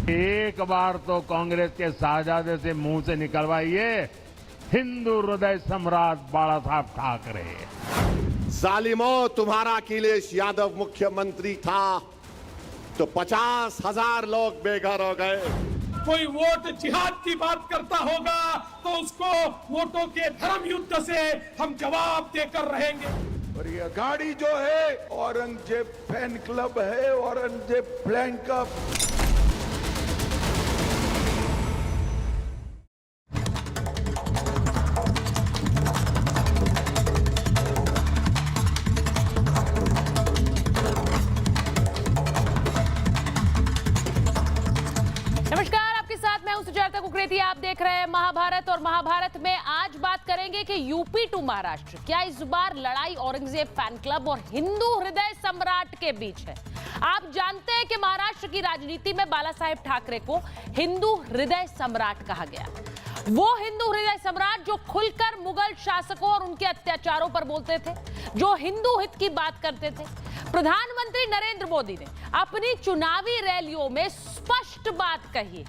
एक बार तो कांग्रेस के शाहजादे से मुंह से निकलवाइए हिंदू हृदय सम्राट बाला साहब ठाकरे। जालिमों, तुम्हारा अखिलेश यादव मुख्यमंत्री था तो 50,000 लोग बेघर हो गए। कोई वोट जिहाद की बात करता होगा तो उसको वोटों के धर्म युद्ध से हम जवाब देकर रहेंगे। और ये गाड़ी जो है औरंगजेब फैन क्लब है, औरंगजेब फ्लैंक क्लब। आप देख रहे हैं महाभारत और महाभारत में आज बात करेंगे कि यूपी टू महाराष्ट्र, क्या इस बार लड़ाई औरंगजेब फैन क्लब और हिंदू हृदय सम्राट के बीच है। आप जानते हैं कि महाराष्ट्र की राजनीति में बाला साहेब ठाकरे को हिंदू हृदय सम्राट कहा गया। वो हिंदू हृदय सम्राट जो खुलकर मुगल शासकों और उनके अत्याचारों पर बोलते थे, जो हिंदू हित की बात करते थे। प्रधानमंत्री नरेंद्र मोदी ने अपनी चुनावी रैलियों में स्पष्ट बात कही,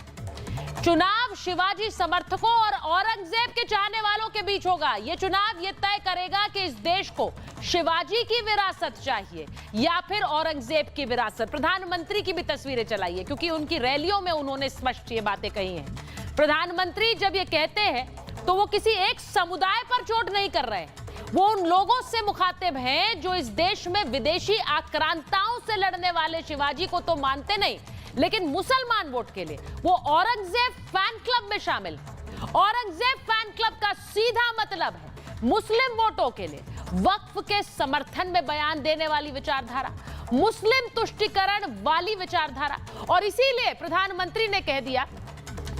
चुनाव शिवाजी समर्थकों और औरंगजेब के चाहने वालों के बीच होगा। यह चुनाव यह तय करेगा कि इस देश को शिवाजी की विरासत चाहिए या फिर औरंगजेब की विरासत। प्रधानमंत्री की भी तस्वीरें चलाइए, क्योंकि उनकी रैलियों में उन्होंने स्पष्ट ये बातें कही हैं। प्रधानमंत्री जब ये कहते हैं तो वो किसी एक समुदाय पर चोट नहीं कर रहे हैं, वो उन लोगों से मुखातिब हैं जो इस देश में विदेशी आक्रांताओं से लड़ने वाले शिवाजी को तो मानते नहीं, लेकिन मुसलमान वोट के लिए वो औरंगजेब फैन क्लब में शामिल है। औरंगजेब फैन क्लब का सीधा मतलब है मुस्लिम वोटों के लिए वक्फ के समर्थन में बयान देने वाली विचारधारा, मुस्लिम तुष्टीकरण वाली विचारधारा। और इसीलिए प्रधानमंत्री ने कह दिया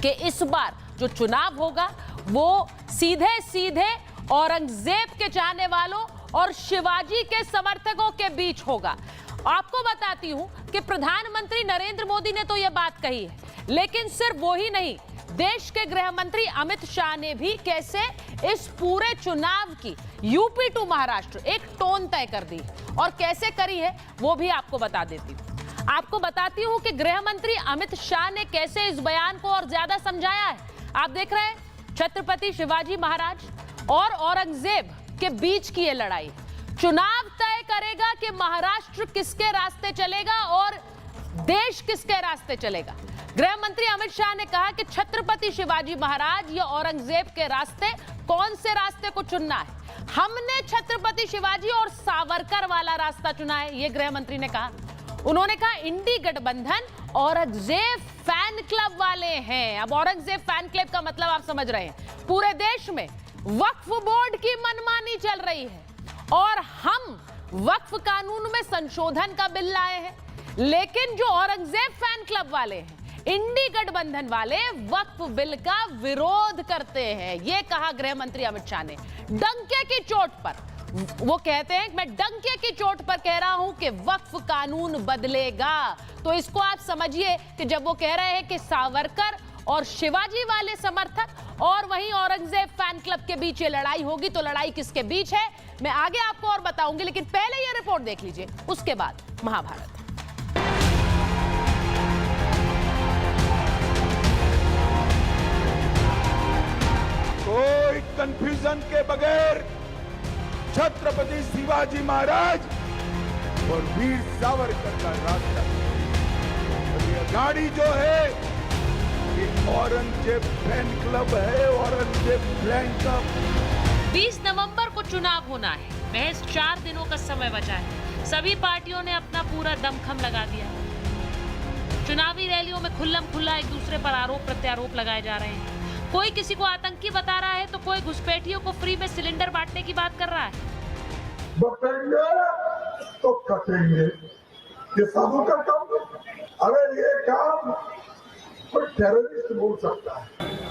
कि इस बार जो चुनाव होगा वो सीधे सीधे औरंगजेब के चाहने वालों और शिवाजी के समर्थकों के बीच होगा। आपको बताती हूं कि प्रधानमंत्री नरेंद्र मोदी ने तो यह बात कही है, लेकिन सिर्फ वो ही नहीं, देश के गृह मंत्री अमित शाह ने भी कैसे इस पूरे चुनाव की यूपी टू महाराष्ट्र एक टोन तय कर दी और कैसे करी है वो भी आपको बता देती हूं। आपको बताती हूं कि गृह मंत्री अमित शाह ने कैसे इस बयान को और ज्यादा समझाया है। आप देख रहे हैं छत्रपति शिवाजी महाराज और औरंगजेब के बीच की यह लड़ाई चुनाव तय करेगा कि महाराष्ट्र किसके रास्ते चलेगा और देश किसके रास्ते चलेगा। गृह मंत्री अमित शाह ने कहा कि छत्रपति शिवाजी महाराज या औरंगजेब के रास्ते, कौन से रास्ते को चुनना है। हमने छत्रपति शिवाजी और सावरकर वाला रास्ता चुना है, यह गृह मंत्री ने कहा। उन्होंने कहा इंडी गठबंधन औरंगजेब फैन क्लब वाले हैं। अब औरंगजेब फैन क्लब का मतलब आप समझ रहे हैं, पूरे देश में वक्फ बोर्ड की मनमानी चल रही है और हम वक्फ कानून में संशोधन का बिल लाए हैं, लेकिन जो औरंगजेब फैन क्लब वाले हैं, इंडी गठबंधन वाले, वक्फ बिल का विरोध करते हैं। यह कहा गृह मंत्री अमित शाह ने डंके की चोट पर। वो कहते हैं मैं डंके की चोट पर कह रहा हूं कि वक्फ कानून बदलेगा। तो इसको आप समझिए कि जब वो कह रहे हैं कि सावरकर और शिवाजी वाले समर्थक और वहीं औरंगजेब फैन क्लब के बीच ये लड़ाई होगी, तो लड़ाई किसके बीच है मैं आगे आपको और बताऊंगी, लेकिन पहले ये रिपोर्ट देख लीजिए, उसके बाद महाभारत। कोई कंफ्यूजन के बगैर छत्रपति शिवाजी महाराज और वीर सावरकर का रास्ता। और ये गाड़ी जो है औरंगजेब फैन क्लब है, औरंगजेब फ्लैंक क्लब। 20 नवंबर को चुनाव होना है, महज 4 दिनों का समय बचा है। सभी पार्टियों ने अपना पूरा दमखम लगा दिया। चुनावी रैलियों में खुल्लम खुल्ला एक दूसरे पर आरोप प्रत्यारोप लगाए जा रहे हैं। कोई किसी को आतंकी बता रहा है तो कोई घुसपैठियों को फ्री में सिलेंडर बांटने की बात कर रहा है। बटेंगे तो कटेंगे, ये साधु का काम। अरे ये काम कोई टेररिस्ट बोल सकता है।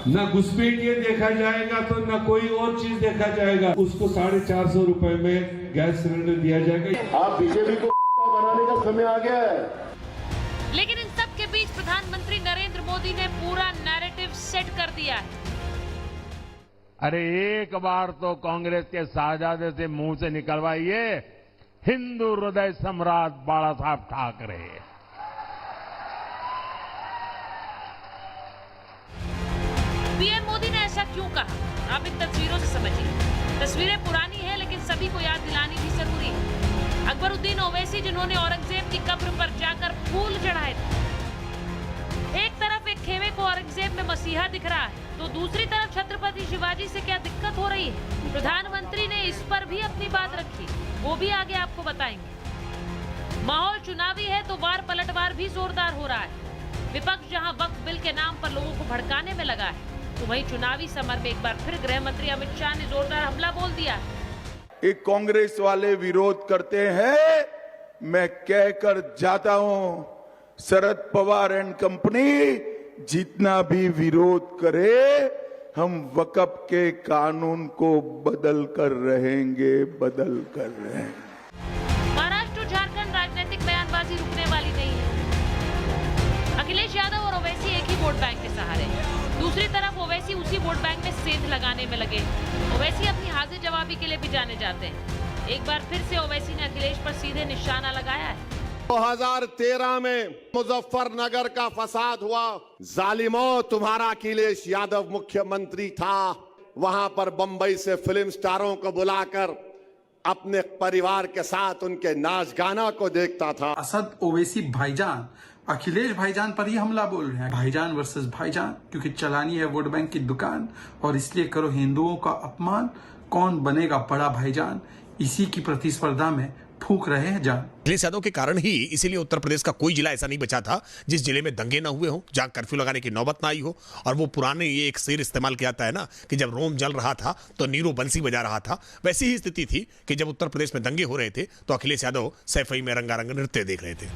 न घुसपैठिए देखा जाएगा तो न कोई और चीज देखा जाएगा। उसको 450 रुपए में गैस सिलेंडर दिया जाएगा। आप बीजेपी को बनाने का समय आ गया है। लेकिन इन सब के बीच प्रधानमंत्री नरेंद्र मोदी ने पूरा नैरेटिव सेट कर दिया है। अरे एक बार तो कांग्रेस के शाहजादे से मुंह से निकलवाइए हिंदू हृदय सम्राट बाला साहब ठाकरे। क्यों कहा, आप इन तस्वीरों से समझिए। तस्वीरें पुरानी है लेकिन सभी को याद दिलानी भी जरूरी है। अकबरुद्दीन ओवैसी जिन्होंने औरंगजेब की कब्र पर जाकर फूल चढ़ाए थे। एक तरफ एक खेमे को औरंगजेब में मसीहा दिख रहा है तो दूसरी तरफ छत्रपति शिवाजी से क्या दिक्कत हो रही है। प्रधानमंत्री ने इस पर भी अपनी बात रखी, वो भी आगे आपको बताएंगे। माहौल चुनावी है तो वार पलटवार भी जोरदार हो रहा है। विपक्ष जहां वक्फ बिल के नाम पर लोगों को भड़काने में लगा है तो वहीं चुनावी समर में एक बार फिर गृह मंत्री अमित शाह ने जोरदार हमला बोल दिया। एक कांग्रेस वाले विरोध करते हैं, मैं कहकर जाता हूं, शरद पवार एंड कंपनी जितना भी विरोध करे हम वक्फ के कानून को बदल कर रहेंगे। महाराष्ट्र और झारखंड राजनीतिक बयानबाजी रुकने वाली नहीं है। अखिलेश यादव और ओवैसी एक ही वोट बैंक के सहारे हैं। दूसरी तरफ ओवैसी उसी वोट बैंक में सेंध लगाने में लगे। ओवैसी अपनी हाजिर जवाबी के लिए भी जाने जाते हैं। एक बार फिर से ओवैसी ने अखिलेश पर सीधे निशाना लगाया है। 2013 में मुजफ्फरनगर का फसाद हुआ, जालिमों तुम्हारा अखिलेश यादव मुख्यमंत्री था। वहां पर बंबई से फिल्म स्टारों को बुलाकर अपने परिवार के साथ उनके नाच गाना को देखता था। असद ओवैसी भाईजान अखिलेश भाईजान पर ही हमला बोल रहे हैं। भाईजान वर्सेस भाईजान, क्योंकि चलानी है वोट बैंक की दुकान और इसलिए करो हिंदुओं का अपमान, कौन बनेगा बड़ा भाईजान, इसी की प्रतिस्पर्धा में फूंक रहे हैं जान। अखिलेश यादव के कारण ही इसीलिए उत्तर प्रदेश का कोई जिला ऐसा नहीं बचा था जिस जिले में दंगे ना हुए हो, जहां कर्फ्यू लगाने की नौबत ना आई हो। और वो पुराने ये एक शेर इस्तेमाल किया जाता है ना कि जब रोम जल रहा था तो नीरो बंसी बजा रहा था, वैसी ही स्थिति थी कि जब उत्तर प्रदेश में दंगे हो रहे थे तो अखिलेश यादव सैफई में रंगारंग नृत्य देख रहे थे।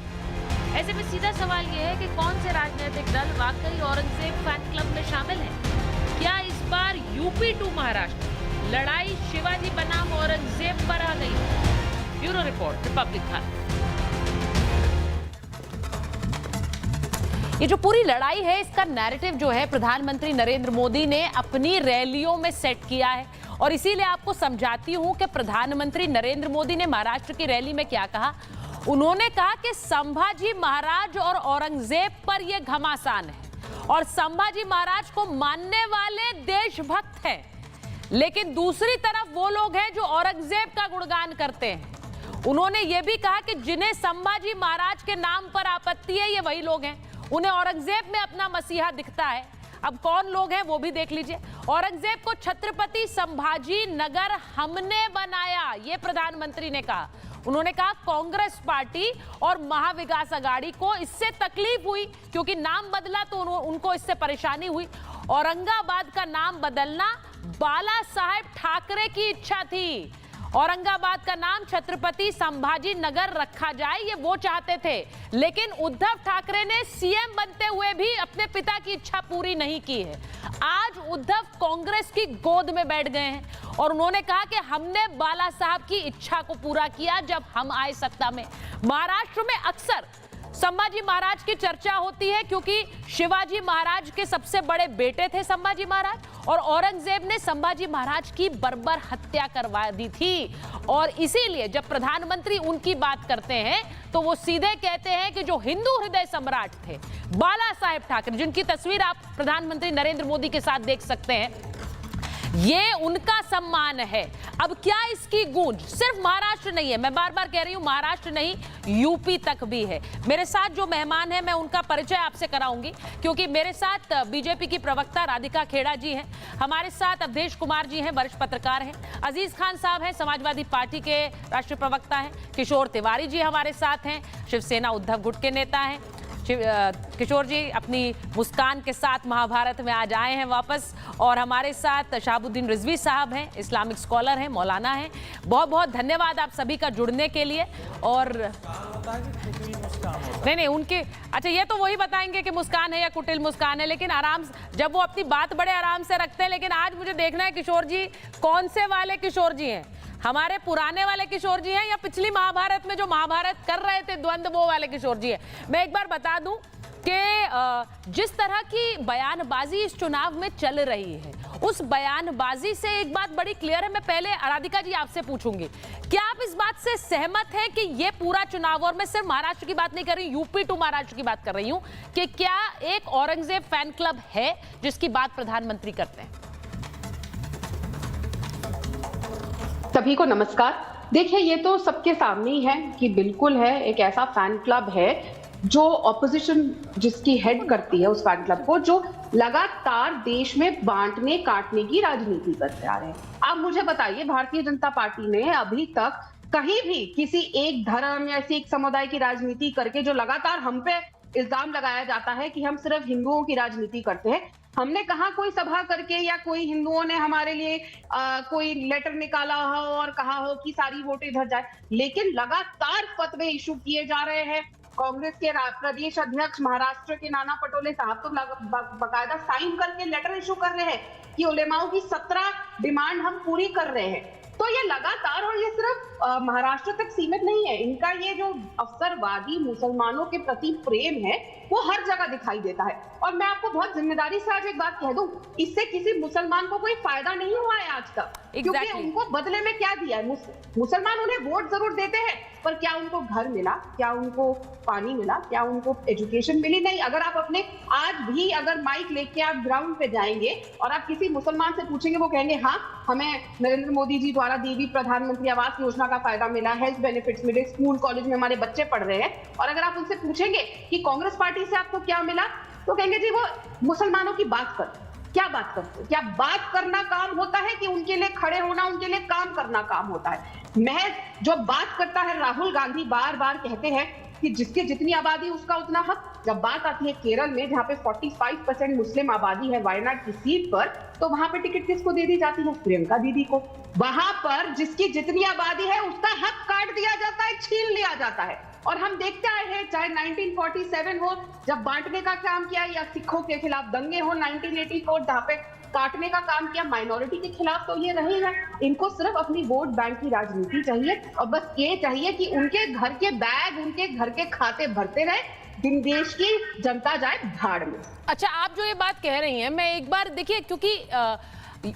ऐसे में सीधा सवाल ये है कि कौन से राजनीतिक दल वाकई औरंगजेब फैन क्लब में शामिल है। क्या इस बार यूपी टू महाराष्ट्र लड़ाई शिवाजी बनाम औरंगजेब पर आ गई? Bureau report, Republic Bharat. ये जो पूरी लड़ाई है इसका नैरेटिव जो है प्रधानमंत्री नरेंद्र मोदी ने अपनी रैलियों में सेट किया है और इसीलिए आपको समझाती हूं कि प्रधानमंत्री नरेंद्र मोदी ने महाराष्ट्र की रैली में क्या कहा। उन्होंने कहा कि संभाजी महाराज और औरंगजेब पर यह घमासान है और संभाजी महाराज को मानने वाले देशभक्त हैं, लेकिन दूसरी तरफ वो लोग हैं जो औरंगजेब का गुणगान करते हैं। उन्होंने ये भी कहा कि जिन्हें संभाजी महाराज के नाम पर आपत्ति है ये वही लोग हैं, उन्हें औरंगजेब में अपना मसीहा दिखता है। अब कौन लोग हैं वो भी देख लीजिए। औरंगजेब को छत्रपति संभाजी नगर हमने बनाया, ये प्रधानमंत्री ने कहा। उन्होंने कहा कांग्रेस पार्टी और महाविकास अघाड़ी को इससे तकलीफ हुई क्योंकि नाम बदला तो उनको इससे परेशानी हुई। औरंगाबाद का नाम बदलना बाला साहेब ठाकरे की इच्छा थी। औरंगाबाद का नाम छत्रपति संभाजी नगर रखा जाए ये वो चाहते थे, लेकिन उद्धव ठाकरे ने सीएम बनते हुए भी अपने पिता की इच्छा पूरी नहीं की है। आज उद्धव कांग्रेस की गोद में बैठ गए हैं और उन्होंने कहा कि हमने बाला साहब की इच्छा को पूरा किया जब हम आए सत्ता में। महाराष्ट्र में अक्सर संभाजी महाराज की चर्चा होती है क्योंकि शिवाजी महाराज के सबसे बड़े बेटे थे संभाजी महाराज और औरंगजेब ने संभाजी महाराज की बर्बर हत्या करवा दी थी। और इसीलिए जब प्रधानमंत्री उनकी बात करते हैं तो वो सीधे कहते हैं कि जो हिंदू हृदय सम्राट थे बाला साहेब ठाकरे, जिनकी तस्वीर आप प्रधानमंत्री नरेंद्र मोदी के साथ देख सकते हैं, ये उनका सम्मान है। अब क्या इसकी गूंज सिर्फ महाराष्ट्र नहीं है, मैं बार बार कह रही हूं महाराष्ट्र नहीं यूपी तक भी है। मेरे साथ जो मेहमान है मैं उनका परिचय आपसे कराऊंगी क्योंकि मेरे साथ बीजेपी की प्रवक्ता राधिका खेड़ा जी हैं, हमारे साथ अवधेश कुमार जी हैं, वरिष्ठ पत्रकार हैं, अजीज खान साहब हैं, समाजवादी पार्टी के राष्ट्रीय प्रवक्ता हैं, किशोर तिवारी जी हमारे साथ हैं, शिवसेना उद्धव गुट के नेता हैं। किशोर जी अपनी मुस्कान के साथ महाभारत में आज आए हैं वापस, और हमारे साथ शहाबुद्दीन रिजवी साहब हैं, इस्लामिक स्कॉलर हैं, मौलाना हैं। बहुत बहुत धन्यवाद आप सभी का जुड़ने के लिए। और नहीं उनके अच्छा ये तो वही बताएंगे कि मुस्कान है या कुटिल मुस्कान है, लेकिन आराम जब वो अपनी बात बड़े आराम से रखते हैं। लेकिन आज मुझे देखना है किशोर जी कौन से वाले किशोर जी हैं, हमारे पुराने वाले किशोर जी हैं या पिछली महाभारत में जो महाभारत कर रहे थे द्वंद्व वो वाले किशोर जी हैं। मैं एक बार बता दूं कि जिस तरह की बयानबाजी इस चुनाव में चल रही है उस बयानबाजी से एक बात बड़ी क्लियर है। मैं पहले राधिका जी आपसे पूछूंगी, क्या आप इस बात से सहमत हैं कि ये पूरा चुनाव, और मैं सिर्फ महाराष्ट्र की बात नहीं कर रही हूं, यूपी टू महाराष्ट्र की बात कर रही हूं, कि क्या एक औरंगजेब फैन क्लब है जिसकी बात प्रधानमंत्री करते हैं? सभी को नमस्कार। देखिए, ये तो सबके सामने ही है कि बिल्कुल है एक ऐसा फैन क्लब है जो ऑपोजिशन जिसकी हेड करती है उस फैन क्लब को, जो लगातार देश में बांटने काटने की राजनीति करते आ रहे हैं। आप मुझे बताइए, भारतीय जनता पार्टी ने अभी तक कहीं भी किसी एक धर्म या ऐसी एक समुदाय की राजनीति करके, जो लगातार हम पे इल्जाम लगाया जाता है कि हम सिर्फ हिंदुओं की राजनीति करते हैं, हमने कहा कोई सभा करके या कोई हिंदुओं ने हमारे लिए कोई लेटर निकाला हो और कहा हो कि सारी वोटें इधर जाए। लेकिन लगातार फतवे इशू किए जा रहे हैं। कांग्रेस के प्रदेश अध्यक्ष महाराष्ट्र के नाना पटोले साहब तो बाकायदा साइन करके लेटर इशू कर रहे हैं कि उलेमाओं की 17 डिमांड हम पूरी कर रहे हैं। तो ये लगातार, और ये सिर्फ महाराष्ट्र तक सीमित नहीं है, इनका ये जो अवसरवादी मुसलमानों के प्रति प्रेम है वो हर जगह दिखाई देता है। और मैं आपको बहुत जिम्मेदारी से आज एक बात कह दूं, इससे किसी मुसलमान को कोई फायदा नहीं हुआ है आज तक। क्योंकि उनको बदले में क्या दिया है? मुसलमान उन्हें वोट जरूर देते हैं, पर क्या उनको घर मिला, क्या उनको पानी मिला, क्या उनको एजुकेशन मिली? नहीं। अगर आप अपने आज भी अगर माइक लेके आप ग्राउंड पे जाएंगे और आप किसी मुसलमान से पूछेंगे, वो कहेंगे हाँ, हमें नरेंद्र मोदी जी द्वारा दी हुई प्रधानमंत्री आवास योजना का फायदा मिला, हेल्थ बेनिफिट्स मिले, स्कूल कॉलेज में हमारे बच्चे पढ़ रहे हैं। और अगर आप उनसे पूछेंगे कि कांग्रेस पार्टी से आपको क्या मिला, तो कहेंगे जी वो मुसलमानों की बात करते। क्या बात करते? क्या बात करना काम होता है कि उनके लिए खड़े होना, उनके लिए काम करना काम होता है? महज जो बात करता है, राहुल गांधी बार बार कहते हैं कि जिसकी जितनी आबादी उसका उतना हक। जब बात आती है केरल में, जहां पे 45% मुस्लिम आबादी है वायनाड की सीट पर, तो वहां पे टिकट किसको दे दी जाती है? प्रियंका दीदी को। वहां पर जिसकी जितनी आबादी है उसका हक काट दिया जाता है, छीन लिया जाता है। और हम देखते आए हैं, चाहे 1947 हो जब बांटने का काम किया, या सिखों के खिलाफ दंगे हो 1984 जहां पे काटने का काम किया माइनॉरिटी के खिलाफ, तो ये रहे हैं। इनको सिर्फ अपनी वोट बैंक की राजनीति चाहिए, और बस ये चाहिए कि उनके घर के बैग, उनके घर के खाते भरते रहे, दिन देश की जनता जाए भाड़ में। अच्छा, आप जो ये बात कह रही हैं, मैं एक बार देखिए, क्योंकि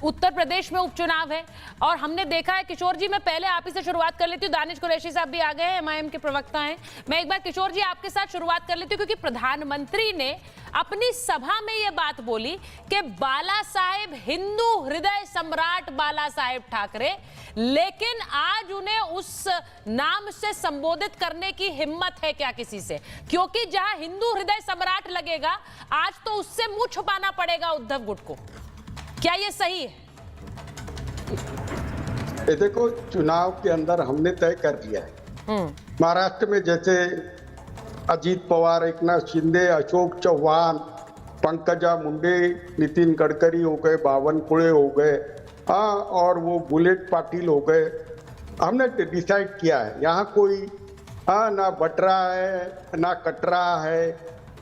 उत्तर प्रदेश में उपचुनाव है और हमने देखा है, किशोर जी मैं पहले आप ही से शुरुआत कर लेती हूँ, दानिश कुरैशी साहब भी आ गए हैं, एमआईएम के प्रवक्ता हैं। मैं एक बार किशोर जी आपके साथ शुरुआत कर लेती हूँ, क्योंकि प्रधानमंत्री ने अपनी सभा में ये बात बोली कि बाला साहेब हिंदू हृदय सम्राट बाला साहेब ठाकरे, लेकिन आज उन्हें उस नाम से संबोधित करने की हिम्मत है क्या किसी से? क्योंकि जहां हिंदू हृदय सम्राट लगेगा, आज तो उससे मुंह छुपाना पड़ेगा उद्धव गुट को। क्या ये सही है? ये देखो, चुनाव के अंदर हमने तय कर दिया है। महाराष्ट्र में जैसे अजीत पवार, एकनाथ शिंदे, अशोक चौहान, पंकजा मुंडे, नितिन गडकरी हो गए, बावनकुळे हो गए, हाँ, और वो बुलेट पाटिल हो गए। हमने डिसाइड किया है, यहाँ कोई ना बट रहा है ना कट रहा है,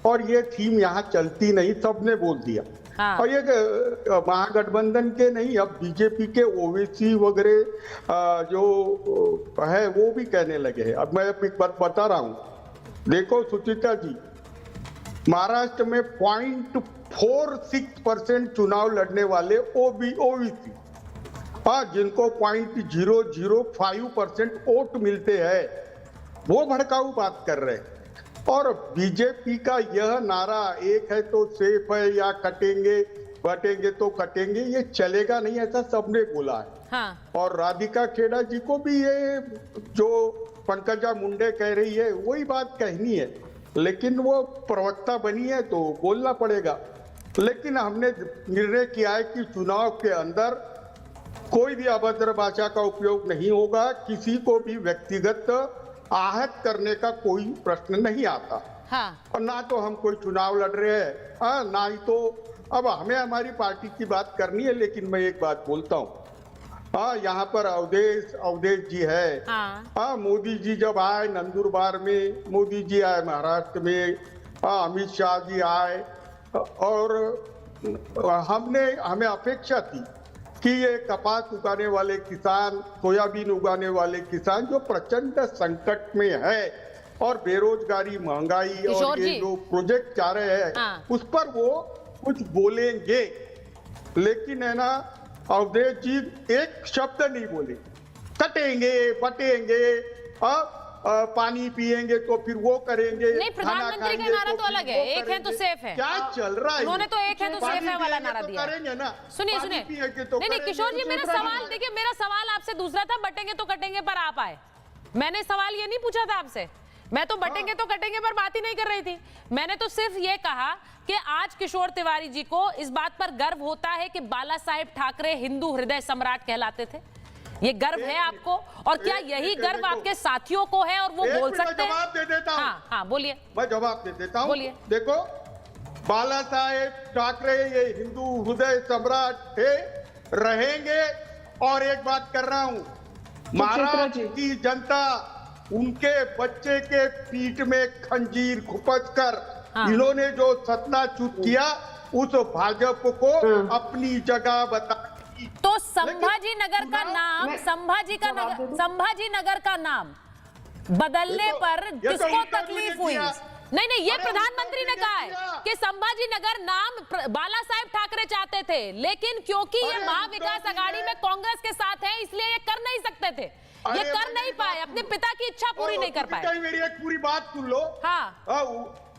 और ये थीम यहाँ चलती नहीं, सबने बोल दिया। हाँ। और ये महागठबंधन के नहीं, अब बीजेपी के ओवैसी वगैरह जो है वो भी कहने लगे हैं। अब मैं एक बात बता रहा हूँ, देखो सुचिता जी, महाराष्ट्र में 0.46% चुनाव लड़ने वाले ओबीसी, हाँ, जिनको 0.005% वोट मिलते हैं, वो भड़काऊ बात कर रहे हैं। और बीजेपी का यह नारा, एक है तो सेफ है, या कटेंगे बटेंगे तो कटेंगे, ये चलेगा नहीं, ऐसा सबने बोला है। हाँ। और राधिका खेड़ा जी को भी ये जो पंकजा मुंडे कह रही है वही बात कहनी है, लेकिन वो प्रवक्ता बनी है तो बोलना पड़ेगा। लेकिन हमने निर्णय किया है कि चुनाव के अंदर कोई भी अभद्र भाषा का उपयोग नहीं होगा, किसी को भी व्यक्तिगत आहत करने का कोई प्रश्न नहीं आता। हाँ। और ना तो हम कोई चुनाव लड़ रहे हैं, हाँ, ना ही तो अब हमें हमारी पार्टी की बात करनी है। लेकिन मैं एक बात बोलता हूँ, हाँ, यहाँ पर अवधेश जी है, हाँ, मोदी जी जब आए नंदुरबार में, मोदी जी आए महाराष्ट्र में, हाँ, अमित शाह जी आए, और हमें अपेक्षा थी कि ये कपास उगाने वाले किसान, सोयाबीन उगाने वाले किसान जो प्रचंड संकट में है, और बेरोजगारी, महंगाई, और ये जो प्रोजेक्ट जा रहे हैं उस पर वो कुछ बोलेंगे। लेकिन है ना, अवधेश जी एक शब्द नहीं बोले, कटेंगे बटेंगे, पानी पिएंगे तो फिर वो करेंगे, नहीं, प्रधानमंत्री का नारा तो अलग है, एक है तो सेफ है। क्या चल रहा है? उन्होंने तो एक है तो सेफ है वाला नारा दिया। करेंगे ना, सुनिए सुनिए, नहीं किशोर जी, मेरा सवाल देखिए, मेरा सवाल आपसे दूसरा था, बटेंगे तो कटेंगे पर आप आए। मैंने सवाल ये नहीं पूछा था आपसे, मैं तो बटेंगे तो कटेंगे पर बात ही नहीं कर रही थी। मैंने तो सिर्फ ये कहा कि आज किशोर तिवारी जी को इस बात पर गर्व होता है कि बाला साहेब ठाकरे हिंदू हृदय सम्राट कहलाते थे। ये गर्व है आपको, और क्या यही गर्व आपके साथियों को है और वो बोल सकते हैं? जवाब दे देता हूं। हाँ हाँ बोलिए। मैं जवाब दे देता हूं। बोलिए। देखो, बाला साहेब ठाकरे ये हिंदू हृदय सम्राट थे, रहेंगे। और एक बात कर रहा हूं, महाराष्ट्र की जनता उनके बच्चे के पीठ में खंजीर घुपच कर इन्होंने जो सत्ताच्युत किया, उस भाजपा को अपनी जगह बता। तो संभाजी नगर का नाम, संभाजी नगर का नाम बदलने पर किसको तकलीफ हुई? नहीं, ये प्रधानमंत्री ने कहा है कि संभाजी नगर नाम बाला साहेब ठाकरे चाहते थे, लेकिन क्योंकि ये महाविकास आघाड़ी में कांग्रेस के साथ है, इसलिए ये कर नहीं सकते थे, ये कर नहीं पाए, अपने पिता की इच्छा पूरी नहीं कर पाए। मेरी एक पूरी बात सुन लो। हाँ,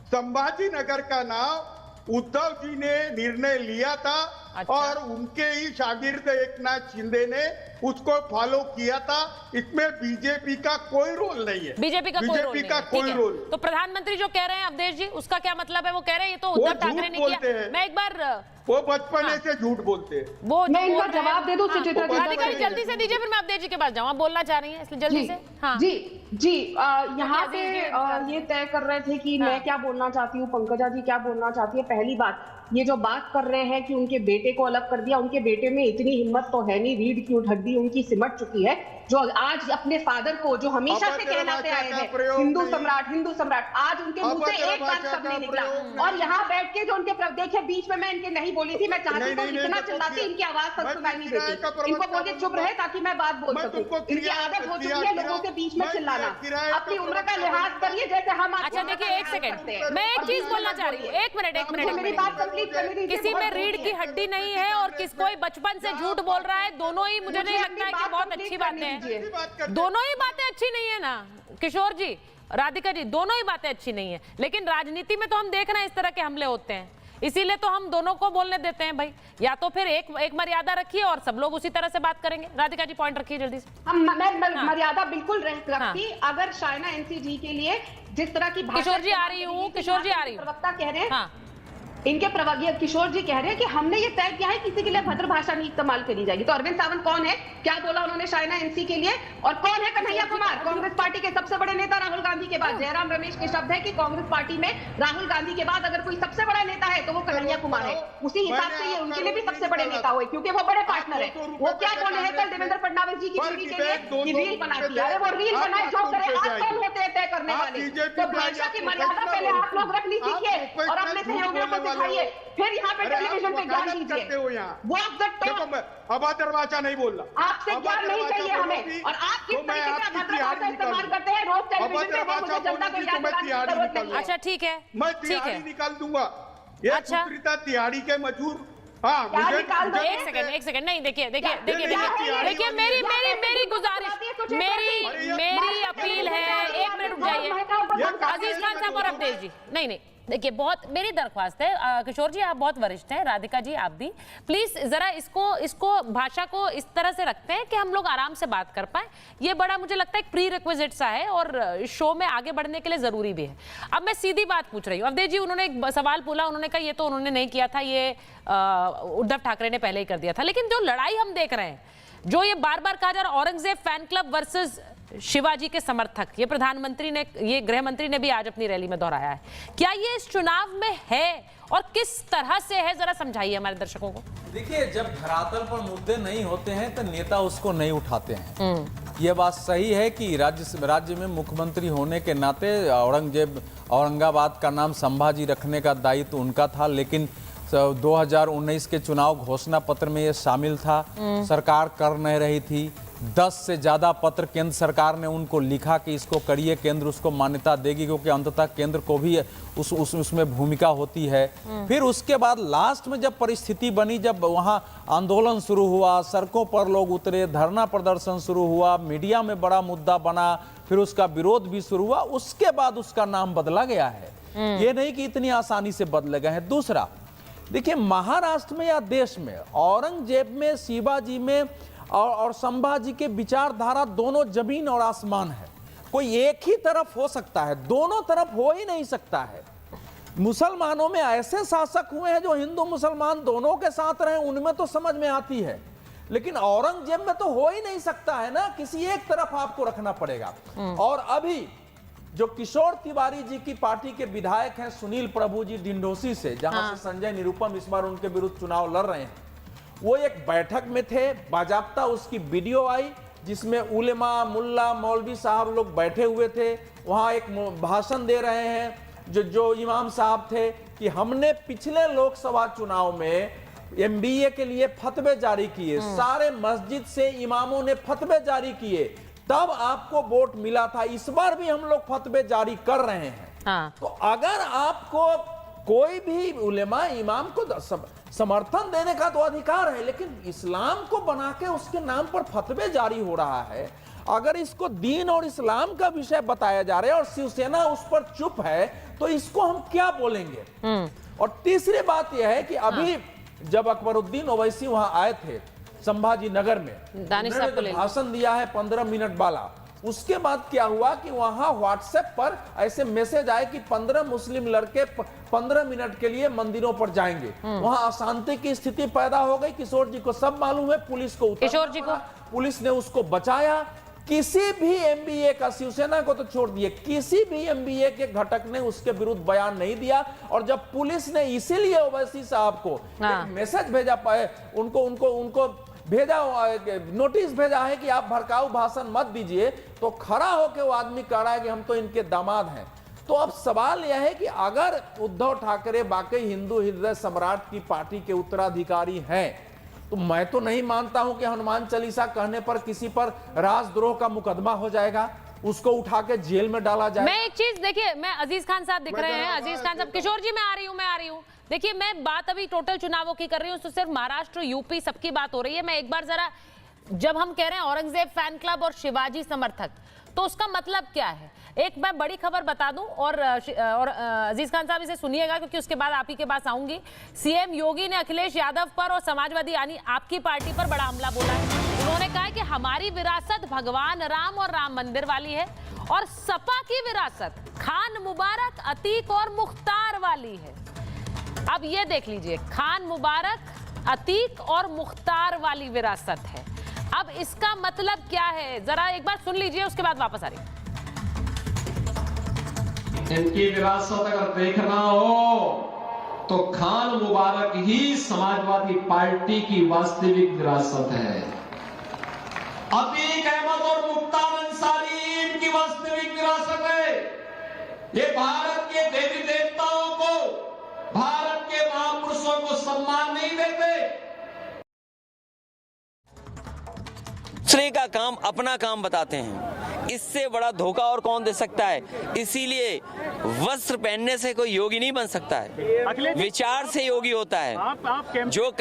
संभाजी नगर का नाम उद्धव जी ने निर्णय लिया था। अच्छा। और उनके ही शागिर्द एकनाथ शिंदे ने उसको फॉलो किया था। इसमें बीजेपी का कोई रोल नहीं है। बीजेपी का कोई रोल नहीं। तो प्रधानमंत्री जो कह रहे हैं अवधेश जी, उसका क्या मतलब है? वो कह रहे हैं ये तो उद्धव ठाकरे ने किया। मैं एक बार, वो बचपन से झूठ बोलते हैं। वो मैं इनका जवाब दे दूं सुचित्रा जी? राधिका जी जल्दी से दीजिए, फिर मैं अवधेश जी के पास जाऊँ। आप बोलना चाह रही हैं इसलिए जल्दी से। हाँ जी, यहाँ पे ये तय कर रहे थे कि मैं क्या बोलना चाहती हूँ, पंकजा जी क्या बोलना चाहती है। पहली बात, ये जो बात कर रहे हैं कि उनके बेटे को अलग कर दिया, उनके बेटे में इतनी हिम्मत तो है नहीं, रीढ़ की हड्डी उनकी सिमट चुकी है, जो आज अपने फादर को, जो हमेशा से कहलाते आए हैं हिंदू सम्राट, आज उनके मुंह से एक बात शब्द नहीं निकला। और यहाँ बैठ के जो उनके, देखिए बीच में मैं इनके नहीं बोली थी, मैं चाहती तो इतना चिल्लाती, इनकी आवाज तक सुनाई नहीं देती। इनको बोलिए चुप रहे ताकि मैं बात बोल सकूं। इनकी आदत हो चुकी है लोगों के बीच में चिल्लाना। अपनी उम्र का लिहाज करिए, जैसे हम। अच्छा देखिए, एक सेकंड, मैं एक चीज बोलना चाह रही हूँ। एक मिनट, मेरी बात कंप्लीट करने दीजिए। किसी में रीढ़ की हड्डी नहीं है और कोई बचपन से झूठ बोल रहा है, दोनों ही मुझे नहीं लगता है कि बहुत अच्छी बातें हैं। दोनों ही बातें अच्छी नहीं है ना किशोर जी, राधिका जी, दोनों ही बातें अच्छी नहीं है। लेकिन राजनीति में तो हम देख रहे हैं इस तरह के हमले होते हैं, इसीलिए तो हम दोनों को बोलने देते हैं भाई। या तो फिर एक मर्यादा रखिए और सब लोग उसी तरह से बात करेंगे। राधिका जी पॉइंट रखिए जल्दी से। मैं मर्यादा बिल्कुल रखती। अगर शाइना एनसी जी के लिए जिस तरह की किशोर जी आ रही हूँ, प्रवक्ता कह रहे हैं, इनके प्रवक्ता किशोर जी कह रहे हैं कि हमने ये तय किया है किसी के लिए भद्र भाषा नहीं इस्तेमाल करी जाएगी। तो अरविंद सावंत कौन है, क्या बोला उन्होंने शाइना एनसी के लिए? और कौन है कन्हैया कुमार, कांग्रेस पार्टी के सबसे बड़े नेता राहुल गांधी के बाद? जयराम रमेश के शब्द है कि कांग्रेस पार्टी में राहुल गांधी के बाद अगर कोई सबसे बड़ा नेता है तो वो कन्हैया कुमार है। उसी हिसाब से ये उनके लिए भी सबसे बड़े नेता हुए, क्योंकि वो बड़े पार्टनर है। वो क्या बोले हैं कल देवेंद्र फडणवीस जी की टीवी के लिए रील बनाती है। अरे वो रील बनाए जो करे, आप कौन होते हैं तय करने वाले? तो भाषा की मर्यादा पहले आप लोग रखनी सीखिए और अपने सहयोगियों को दिखाइए, फिर यहाँ पे टेलीविजन पे ज्ञान दीजिए। वो अभद्र भाषा नहीं बोल रहा, आपसे ज्ञान नहीं चाहिए हमें। और आप किस तरीके से अभद्र भाषा इस्तेमाल करते हैं रोज टेलीविजन पे, वो मुझे जनता को याद दिलाने की जरूरत नहीं है। अच्छा ठीक है, मैं तिहाड़ी निकाल दूंगा। अच्छा तिहाड़ी के मजदूर। एक सेकंड नहीं, देखिए मेरी गुजारिश, मेरी अपील है, 1 मिनट रुक जाइए। अजीज खान साहब और अवधेश जी, नहीं देखिए, बहुत मेरी दरख्वास्त है। किशोर जी आप बहुत वरिष्ठ हैं, राधिका जी आप भी, प्लीज जरा इसको भाषा को इस तरह से रखते हैं कि हम लोग आराम से बात कर पाए। ये बड़ा मुझे लगता है एक प्री रिक्विजिट सा है और इस शो में आगे बढ़ने के लिए जरूरी भी है। अब मैं सीधी बात पूछ रही हूँ। अवधेश जी उन्होंने एक सवाल बोला, उन्होंने कहा ये तो उन्होंने नहीं किया था, ये उद्धव ठाकरे ने पहले ही कर दिया था। लेकिन जो लड़ाई हम देख रहे हैं, जो ये बार बार कहा जा रहा है Aurangzeb fan club versus Shivaji के समर्थक, ये प्रधानमंत्री ने, ये गृह मंत्री ने भी आज अपनी रैली में दोहराया है, क्या ये इस चुनाव में है और किस तरह से है, जरा समझाइए हमारे दर्शकों को। देखिए, जब धरातल पर मुद्दे नहीं होते हैं तो नेता उसको नहीं उठाते हैं। ये बात सही है कि राज्य में मुख्यमंत्री होने के नाते औरंगाबाद का नाम संभाजी रखने का दायित्व उनका था, लेकिन 2019 के चुनाव घोषणा पत्र में ये शामिल था, सरकार कर नहीं रही थी। 10 से ज़्यादा पत्र केंद्र सरकार ने उनको लिखा कि इसको करिए, केंद्र उसको मान्यता देगी, क्योंकि अंततः केंद्र को भी उसमें भूमिका होती है। फिर उसके बाद लास्ट में जब परिस्थिति बनी, जब वहाँ आंदोलन शुरू हुआ, सड़कों पर लोग उतरे, धरना प्रदर्शन शुरू हुआ, मीडिया में बड़ा मुद्दा बना, फिर उसका विरोध भी शुरू हुआ, उसके बाद उसका नाम बदला गया है। ये नहीं कि इतनी आसानी से बदले गए हैं। दूसरा, देखिए महाराष्ट्र में या देश में औरंगजेब में, शिवाजी में और संभाजी के विचारधारा दोनों जमीन और आसमान है। कोई एक ही तरफ हो सकता है, दोनों तरफ हो ही नहीं सकता है। मुसलमानों में ऐसे शासक हुए हैं जो हिंदू मुसलमान दोनों के साथ रहे, उनमें तो समझ में आती है, लेकिन औरंगजेब में तो हो ही नहीं सकता है ना, किसी एक तरफ आपको रखना पड़ेगा। और अभी जो किशोर तिवारी जी की पार्टी के विधायक हैं सुनील प्रभु जी डिंडोसी से, जहां से संजय निरुपम इस बार उनके विरुद्ध चुनाव लड़ रहे हैं, वो एक बैठक में थे, बाजाप्ता उसकी वीडियो आई जिसमें उलेमा, मुल्ला, मौलवी साहब लोग बैठे हुए थे। वहां एक भाषण दे रहे हैं जो इमाम साहब थे कि हमने पिछले लोकसभा चुनाव में MBA के लिए फतवे जारी किए, सारे मस्जिद से इमामों ने फतवे जारी किए, तब आपको वोट मिला था, इस बार भी हम लोग फतवे जारी कर रहे हैं। तो अगर आपको कोई भी उलेमा, इमाम को समर्थन देने का तो अधिकार है, लेकिन इस्लाम को बना के उसके नाम पर फतवे जारी हो रहा है। अगर इसको दीन और इस्लाम का विषय बताया जा रहा है और शिवसेना उस पर चुप है, तो इसको हम क्या बोलेंगे। और तीसरी बात यह है कि अभी जब अकबरुद्दीन ओवैसी वहां आए थे संभाजी नगर में, उन्होंने भाषण दिया है 15 मिनट वाला, उसके बाद क्या हुआ कि वहां व्हाट्सएप पर ऐसे मैसेज आए कि 15 मुस्लिम लड़के 15 मिनट के लिए मंदिरों पर जाएंगे। वहां अशांति की स्थिति पैदा हो गई। किशोर जी को सब मालूम है, पुलिस को किशोर जी को पुलिस ने उसको बचाया। किसी भी MBA का, शिवसेना को तो छोड़ दिए, किसी भी MBA के घटक ने उसके विरुद्ध बयान नहीं दिया। और जब पुलिस ने इसीलिए ओवैसी साहब को एक मैसेज भेजा पाए, उनको भेजा, नोटिस भेजा है कि आप भड़काऊ भाषण मत दीजिए, तो खड़ा होकर वो आदमी कह रहा है कि हम तो इनके दामाद हैं। तो अब सवाल यह है कि अगर उद्धव ठाकरे वाकई हिंदू हृदय सम्राट की पार्टी के उत्तराधिकारी हैं, तो मैं तो नहीं मानता हूं कि हनुमान चालीसा कहने पर किसी पर राजद्रोह का मुकदमा हो जाएगा, उसको उठा के जेल में डाला जाए। मैं एक चीज देखिए, मैं अजीज खान साहब दिख रहे हैं, अजीज खान साहब, किशोर जी मैं आ रही हूँ। देखिए मैं बात अभी टोटल चुनावों की कर रही हूँ, तो सिर्फ महाराष्ट्र, यूपी सबकी बात हो रही है। मैं एक बार जरा, जब हम कह रहे हैं औरंगजेब फैन क्लब और शिवाजी समर्थक, तो उसका मतलब क्या है। एक मैं बड़ी खबर बता दूं और अजीज खान साहब इसे सुनिएगा, क्योंकि उसके बाद आप ही के पास आऊंगी। सीएम योगी ने अखिलेश यादव पर और समाजवादी यानी आपकी पार्टी पर बड़ा हमला बोला है। उन्होंने कहा कि हमारी विरासत भगवान राम और राम मंदिर वाली है, और सपा की विरासत खान मुबारक, अतीक और मुख्तार वाली है। अब ये देख लीजिए, खान मुबारक, अतीक और मुख्तार वाली विरासत है। अब इसका मतलब क्या है, जरा एक बार सुन लीजिए, उसके बाद वापस आ रही। इनकी विरासत अगर देखना हो तो खान मुबारक ही समाजवादी पार्टी की वास्तविक विरासत है। अतीक अहमद और मुख्तार अंसारी इनकी वास्तविक विरासत है। ये भारत के देवी देवताओं को, भारत के महापुरुषों को सम्मान नहीं देते। दूसरे का काम अपना काम बताते हैं, इससे बड़ा धोखा और कौन दे सकता है। इसीलिए वस्त्र पहनने से कोई योगी नहीं बन सकता है, विचार से योगी होता है। जो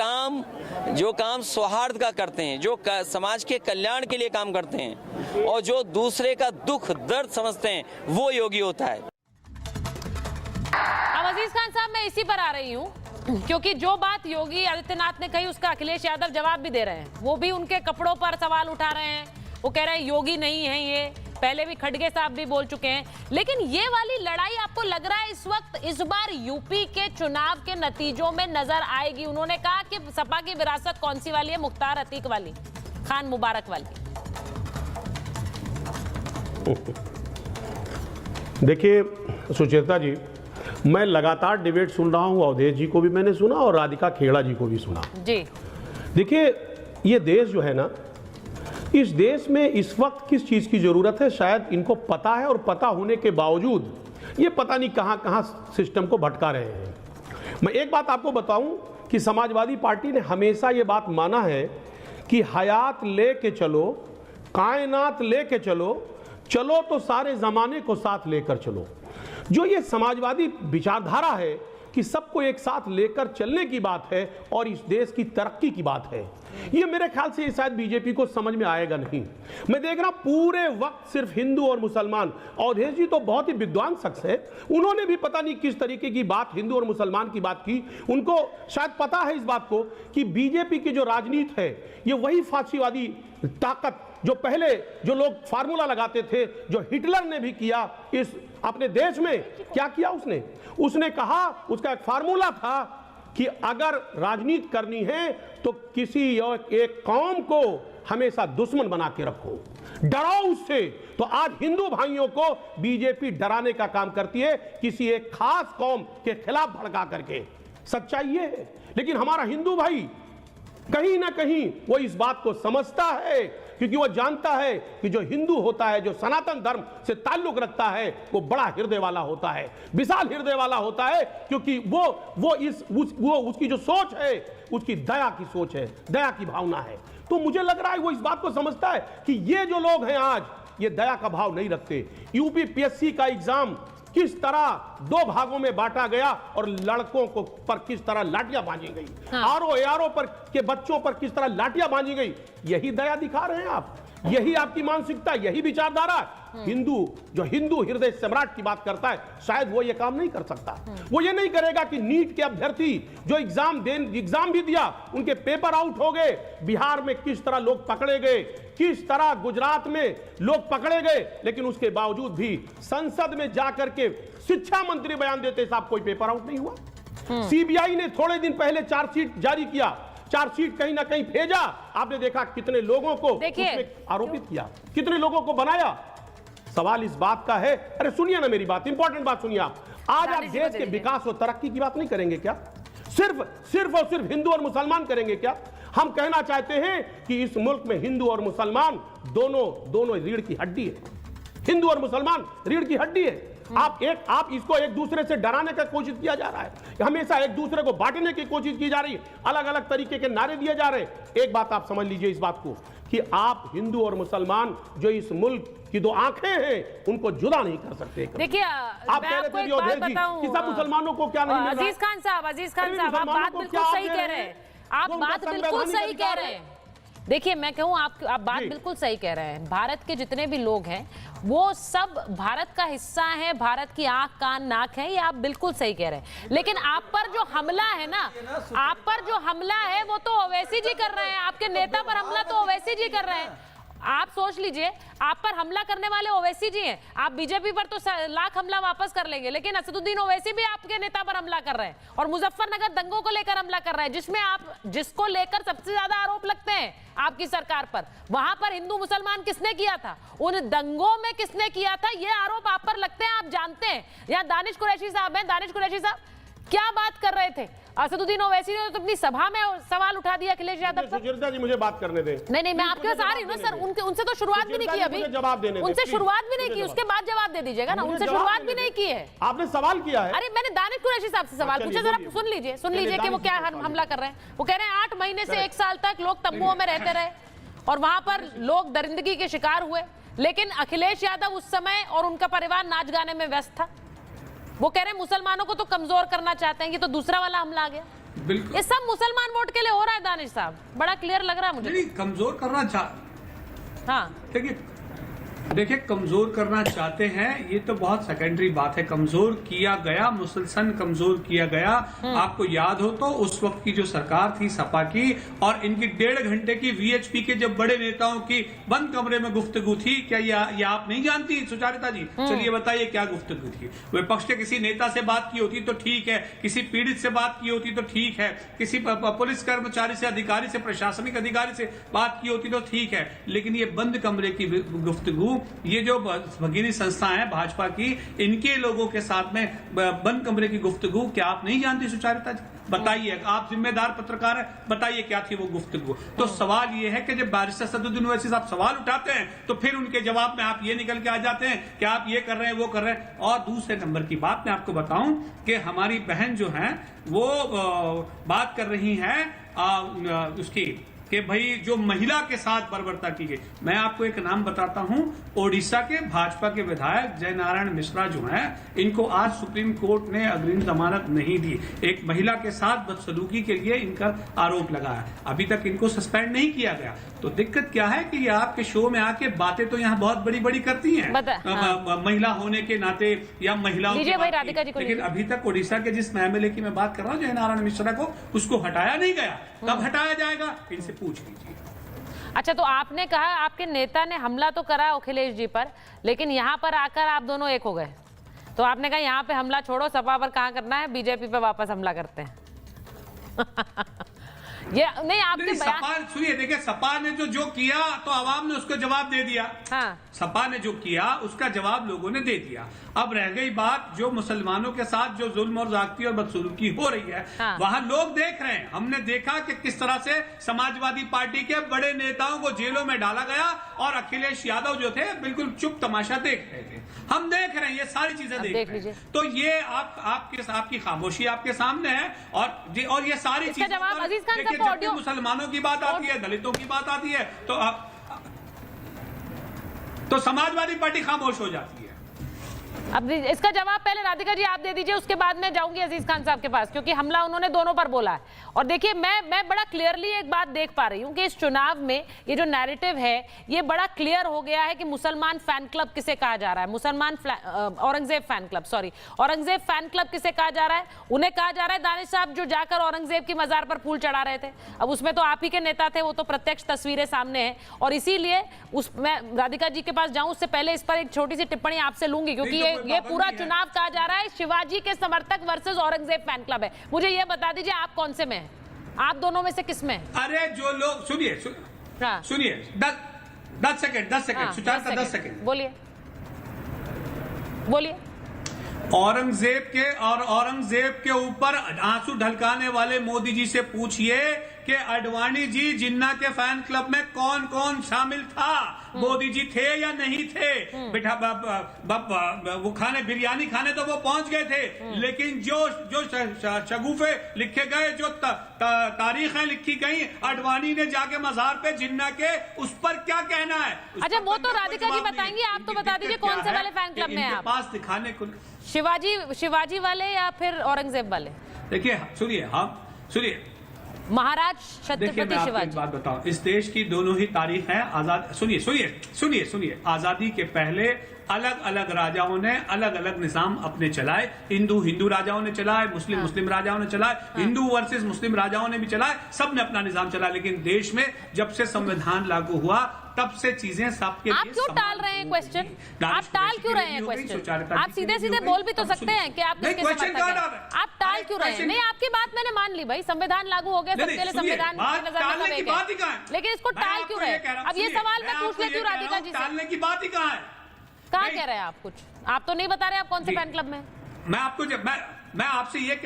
काम सौहार्द का करते हैं, जो समाज के कल्याण के लिए काम करते हैं, और जो दूसरे का दुख दर्द समझते हैं, वो योगी होता है। अब अजीज खान साहब मैं इसी पर आ रही हूँ, क्योंकि जो बात योगी आदित्यनाथ ने कही उसका अखिलेश यादव जवाब भी दे रहे हैं। वो भी उनके कपड़ों पर सवाल उठा रहे हैं, वो कह रहे हैं योगी नहीं है ये, पहले भी खड़गे साहब भी बोल चुके हैं। लेकिन ये वाली लड़ाई आपको लग रहा है इस वक्त, इस बार यूपी के चुनाव के नतीजों में नजर आएगी। उन्होंने कहा कि सपा की विरासत कौन सी वाली है, मुख्तार अतीक वाली, खान मुबारक वाली। देखिए सुचेता जी, मैं लगातार डिबेट सुन रहा हूं, अवधेश जी को भी मैंने सुना और राधिका खेड़ा जी को भी सुना जी। देखिए ये देश जो है ना, इस देश में इस वक्त किस चीज़ की ज़रूरत है शायद इनको पता है, और पता होने के बावजूद ये पता नहीं कहां सिस्टम को भटका रहे हैं। मैं एक बात आपको बताऊं कि समाजवादी पार्टी ने हमेशा ये बात माना है कि हयात ले के चलो, कायनात लेके चलो, चलो तो सारे जमाने को साथ लेकर चलो। जो ये समाजवादी विचारधारा है कि सबको एक साथ लेकर चलने की बात है और इस देश की तरक्की की बात है, ये मेरे ख्याल से शायद बीजेपी को समझ में आएगा नहीं। मैं देख रहा हूं पूरे वक्त सिर्फ हिंदू और मुसलमान। अवधेश जी तो बहुत ही विद्वान शख्स है, उन्होंने भी पता नहीं किस तरीके की बात हिंदू और मुसलमान की बात की। उनको शायद पता है इस बात को कि बीजेपी की जो राजनीति है ये वही फांसीवादी ताकत जो पहले जो लोग फार्मूला लगाते थे, जो हिटलर ने भी किया इस अपने देश में, क्या किया उसने कहा, उसका एक फार्मूला था कि अगर राजनीति करनी है तो किसी एक कौम को हमेशा दुश्मन बना के रखो, डराओ उससे। तो आज हिंदू भाइयों को बीजेपी डराने का काम करती है, किसी एक खास कौम के खिलाफ भड़का करके। सच्चाई ये है, लेकिन हमारा हिंदू भाई कहीं ना कहीं वो इस बात को समझता है, क्योंकि वो जानता है कि जो हिंदू होता है, जो सनातन धर्म से ताल्लुक रखता है, वो बड़ा हृदय वाला होता है, विशाल हृदय वाला होता है, क्योंकि वो उसकी जो सोच है, उसकी दया की सोच है, दया की भावना है। तो मुझे लग रहा है वो इस बात को समझता है कि ये जो लोग हैं आज, ये दया का भाव नहीं रखते। यूपीपीएससी का एग्जाम किस तरह दो भागों में बांटा गया और लड़कों को पर किस तरह लाठियां बांधी गई, आरओ पर के बच्चों पर किस तरह लाठियां बांधी गई, यही दया दिखा रहे हैं आप, यही आपकी मानसिकता, यही विचारधारा। हिंदू हृदय सम्राट की बात करता है, शायद वो ये काम नहीं कर सकता। वो ये नहीं करेगा कि नीट के अभ्यर्थी जो एग्जाम भी दिया, उनके पेपर आउट हो गए, बिहार में किस तरह लोग पकड़े गए, किस तरह गुजरात में लोग पकड़े गए, लेकिन उसके बावजूद भी संसद में जाकर के शिक्षा मंत्री बयान देते साहब कोई पेपर आउट नहीं हुआ। सीबीआई ने थोड़े दिन पहले चार्जशीट जारी किया, चार्जशीट कहीं ना कहीं भेजा, आपने देखा कितने लोगों को उसमें आरोपित किया, कितने लोगों को बनाया। सवाल इस बात का है, अरे सुनिए ना मेरी बात, इंपॉर्टेंट बात सुनिए आप। आज आप देश के विकास और तरक्की की बात नहीं करेंगे क्या? सिर्फ और सिर्फ हिंदू और मुसलमान करेंगे क्या? हम कहना चाहते हैं कि इस मुल्क में हिंदू और मुसलमान दोनों रीढ़ की हड्डी है। हिंदू और मुसलमान रीढ़ की हड्डी है। आप इसको एक दूसरे से डराने का कोशिश किया जा रहा है, हमेशा एक दूसरे को बांटने की कोशिश की जा रही है, अलग अलग तरीके के नारे दिए जा रहे हैं। एक बात आप समझ लीजिए इस बात को कि आप हिंदू और मुसलमान जो इस मुल्क की दो आंखें हैं, उनको जुदा नहीं कर सकते। देखिए, आप कह रहे थे कि सब मुसलमानों को क्या नहीं मिल रहा है? अजीज खान साहब, आप बात बिल्कुल सही कह रहे हैं, आप बात बिल्कुल सही कह रहे हैं। देखिए, मैं कहूँ आप बात बिल्कुल सही कह रहे हैं। भारत के जितने भी लोग हैं वो सब भारत का हिस्सा है, भारत की आंख कान नाक है, ये आप बिल्कुल सही कह रहे हैं। लेकिन आप पर जो हमला है ना, आप पर जो हमला है वो तो ओवैसी जी कर रहे हैं, आपके नेता पर हमला तो ओवैसी जी कर रहे हैं। आप सोच लीजिए, आप पर हमला करने वाले ओवैसी जी हैं। आप बीजेपी पर तो लाख हमला वापस कर लेंगे, लेकिन असदुद्दीन ओवैसी भी आपके नेता पर हमला कर रहे हैं और मुजफ्फरनगर दंगों को लेकर हमला कर रहे हैं, जिसको लेकर सबसे ज्यादा आरोप लगते हैं आपकी सरकार पर। वहां पर हिंदू मुसलमान किसने किया था, उन दंगों में किसने किया था, ये आरोप आप पर लगते हैं, आप जानते हैं। यहाँ दानिश कुरैशी साहब हैं, दानिश कुरैशी साहब क्या बात कर रहे थे? असदुद्दीन ओवैसी ने तो अपनी सभा में सवाल उठा दिया अखिलेश यादव पर। सुचरिता जी, मुझे बात करने दें। नहीं, मैं आपके पास आ रही हूँ ना सर, उनसे तो शुरुआत भी नहीं की अभी, जवाब देने, उनसे शुरुआत भी नहीं की, उसके बाद जवाब दे दीजिएगा ना। उनसे शुरुआत भी नहीं की है, आपने सवाल किया है। अरे मैंने दानिश कुरैशी साहब से सवाल पूछा, जरा सुन लीजिए कि वो क्या हमला कर रहे हैं। वो कह रहे हैं 8 महीने से 1 साल तक लोग तंबुओं में रहते रहे और वहां पर लोग दरिंदगी के शिकार हुए, लेकिन अखिलेश यादव उस समय और उनका परिवार नाच गाने में व्यस्त था। वो कह रहे हैं मुसलमानों को तो कमजोर करना चाहते हैं, ये तो दूसरा वाला हमला आ गया। ये सब मुसलमान वोट के लिए हो रहा है दानिश साहब, बड़ा क्लियर लग रहा है मुझे। नहीं, कमजोर करना देखिए कमजोर करना चाहते हैं, ये तो बहुत सेकेंडरी बात है। कमजोर किया गया, मुसलसल कमजोर किया गया। आपको याद हो तो उस वक्त की जो सरकार थी सपा की, और इनकी 1.5 घंटे की वीएचपी के जब बड़े नेताओं की बंद कमरे में गुफ्तगू थी, क्या ये आप नहीं जानती सुचारिता जी? चलिए बताइए क्या गुफ्तगू थी। विपक्ष के किसी नेता से बात की होती तो ठीक है, किसी पीड़ित से बात की होती तो ठीक है, किसी पुलिस कर्मचारी से, अधिकारी से, प्रशासनिक अधिकारी से बात की होती तो ठीक है, लेकिन ये बंद कमरे की गुफ्तगू, ये जो भगीनी संस्था है भाजपा की, इनके लोगों के साथ में बंद कमरे की गुफ्तगू, क्या आप नहीं जानती सुचारिता जी? बताइए, आप जिम्मेदार पत्रकार हैं, बताइए क्या थी वो गुफ्तगू। तो सवाल ये है कि जब बैरिस्टर असदुद्दीन ओवैसी साहब सवाल उठाते हैं तो फिर उनके जवाब में आप ये निकल के आ जाते हैं कि आप ये कर रहे हैं, वो कर रहे हैं। और दूसरे नंबर की बात मैं आपको बताऊं कि हमारी बहन जो है वो बात कर रही है उसकी कि भाई जो महिला के साथ बर्बरता की गई। मैं आपको एक नाम बताता हूं, ओडिशा के भाजपा के विधायक जयनारायण मिश्रा जो हैं, इनको आज सुप्रीम कोर्ट ने अग्रिम जमानत नहीं दी, एक महिला के साथ बदसलूकी के लिए इनका आरोप लगा है। अभी तक इनको सस्पेंड नहीं किया गया। तो दिक्कत क्या है कि ये आपके शो में आके बातें तो यहाँ बहुत बड़ी बड़ी करती हैं, महिला होने के नाते या महिलाओं की बात की। लेकिन अभी तक ओडिशा के जिस एमएलए की मैं बात कर रहा हूँ जयनारायण मिश्रा को, उसको हटाया नहीं गया। कब हटाया जाएगा, इनसे पूछ लीजिए। अच्छा, तो आपने कहा आपके नेता ने हमला तो करा अखिलेश जी पर, लेकिन यहाँ पर आकर आप दोनों एक हो गए। तो आपने कहा यहाँ पे हमला छोड़ो, सपा पर कहाँ करना है, बीजेपी पे वापस हमला करते हैं। ये नहीं, आपके बयान सुनिए, देखिए सपा ने जो किया तो आवाम ने उसको जवाब दे दिया। हाँ। सपा ने जो किया उसका जवाब लोगों ने दे दिया। अब रह गई बात जो मुसलमानों के साथ जो जुल्म और ज्यादती और बदसलूकी हो रही है, हाँ। वहां लोग देख रहे हैं। हमने देखा कि किस तरह से समाजवादी पार्टी के बड़े नेताओं को जेलों में डाला गया और अखिलेश यादव जो थे बिल्कुल चुप तमाशा देख रहे थे। हम देख रहे हैं, ये सारी चीजें देख रहे हैं। तो ये आपकी खामोशी आपके सामने है। और ये सारी चीजें मुसलमानों की बात आती है, दलितों की बात आती है, तो समाजवादी पार्टी खामोश हो जाती है। अब इसका जवाब पहले राधिका जी आप दे दीजिए, उसके बाद मैं जाऊंगी अजीज खान साहब के पास, क्योंकि हमला उन्होंने दोनों पर बोला है। और देखिए, मैं बड़ा क्लियरली एक बात देख पा रही हूं कि इस चुनाव में ये जो नैरेटिव है ये बड़ा क्लियर हो गया है कि मुसलमान फैन क्लब किसे कहा जा रहा है, Aurangzeb fan club, sorry, Aurangzeb fan club किसे कहा जा रहा है। उन्हें कहा जा रहा है दानिश साहब जो जाकर औरंगजेब की मजार पर फूल चढ़ा रहे थे। अब उसमें तो आप ही के नेता थे, वो तो प्रत्यक्ष तस्वीरें सामने हैं। और इसीलिए मैं राधिका जी के पास जाऊं उससे पहले इस पर एक छोटी सी टिप्पणी आपसे लूंगी, क्योंकि ये पूरा चुनाव कहा जा रहा है शिवाजी के समर्थक वर्सेस औरंगजेब फैन क्लब है। मुझे ये बता दीजिए आप कौन से में हैं, आप दोनों में से किस में? अरे जो लोग सुनिए 10 सेकंड सुचार का 10 सेकंड बोलिए। औरंगजेब के ऊपर आंसू ढलकाने वाले मोदी जी से पूछिए कि अडवाणी जी जिन्ना के फैन क्लब में कौन कौन शामिल था। मोदी जी थे या नहीं थे? बेटा वो बिरयानी खाने तो वो पहुंच गए थे, लेकिन जो शगुफे लिखे गए, जो तारीखें लिखी गई, अडवाणी ने जाके मजार पे जिन्ना के, उस पर क्या कहना है? अच्छा, वो तो राधिका जी बताएंगी, आप तो बता दीजिए कौन से वाले फैन क्लब में हैं आप? पास दिखाने को शिवाजी वाले या फिर औरंगजेब वाले? देखिए सुनिए महाराज छत्रपति शिवाजी। बात बताओ, इस देश की दोनों ही तारीख है। आजाद सुनिए, आजादी के पहले अलग अलग राजाओं ने अलग अलग निजाम अपने चलाए। हिंदू राजाओं ने चलाए, मुस्लिम राजाओं ने चलाए, हिंदू वर्सेस मुस्लिम राजाओं ने भी चलाए, सब ने अपना निजाम चलाया। लेकिन देश में जब से संविधान लागू हुआ तब से चीजें सबके लिए। आप क्यों टाल रहे हैं क्वेश्चन? आप टाल क्यों रहे हैं क्वेश्चन? आप सीधे बोल भी तो सकते हैं कि आप किसके समर्थक हैं। आप टाल क्यों रहे हैं? नहीं, आपकी बात मैंने मान ली भाई, संविधान लागू हो गया, सबके लिए संविधान लेकिन इसको टाल क्यों रहे? अब ये सवाल मैं पूछ लेती हूँ राधिका जी से। टालने की बात ही कहाँ है? कहाँ कह रहे हैं आप? कुछ आप तो नहीं बता रहे आप कौन से फैन क्लब में? मैं आपसे ये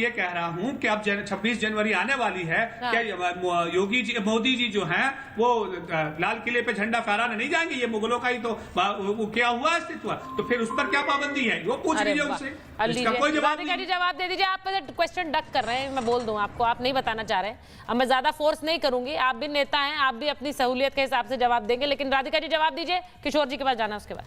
कह रहा हूँ कि अब 26 जनवरी आने वाली है, क्या मोदी जी जो हैं वो लाल किले पे झंडा फहराने नहीं जाएंगे? ये मुगलों का ही तो वो क्या हुआ अस्तित्व, तो फिर उस पर क्या पाबंदी है? वो पूछ लीजिए उनसे, इसका कोई जवाब नहीं। जवाब दे दीजिए। आप क्वेश्चन डक कर रहे हैं, मैं बोल दूं आपको, आप नहीं बताना चाह रहे हैं। अब मैं ज्यादा फोर्स नहीं करूंगी, आप भी नेता हैं, आप भी अपनी सहूलियत के हिसाब से जवाब देंगे। लेकिन राधिका जी जवाब दीजिए, किशोर जी के पास जाना उसके बाद।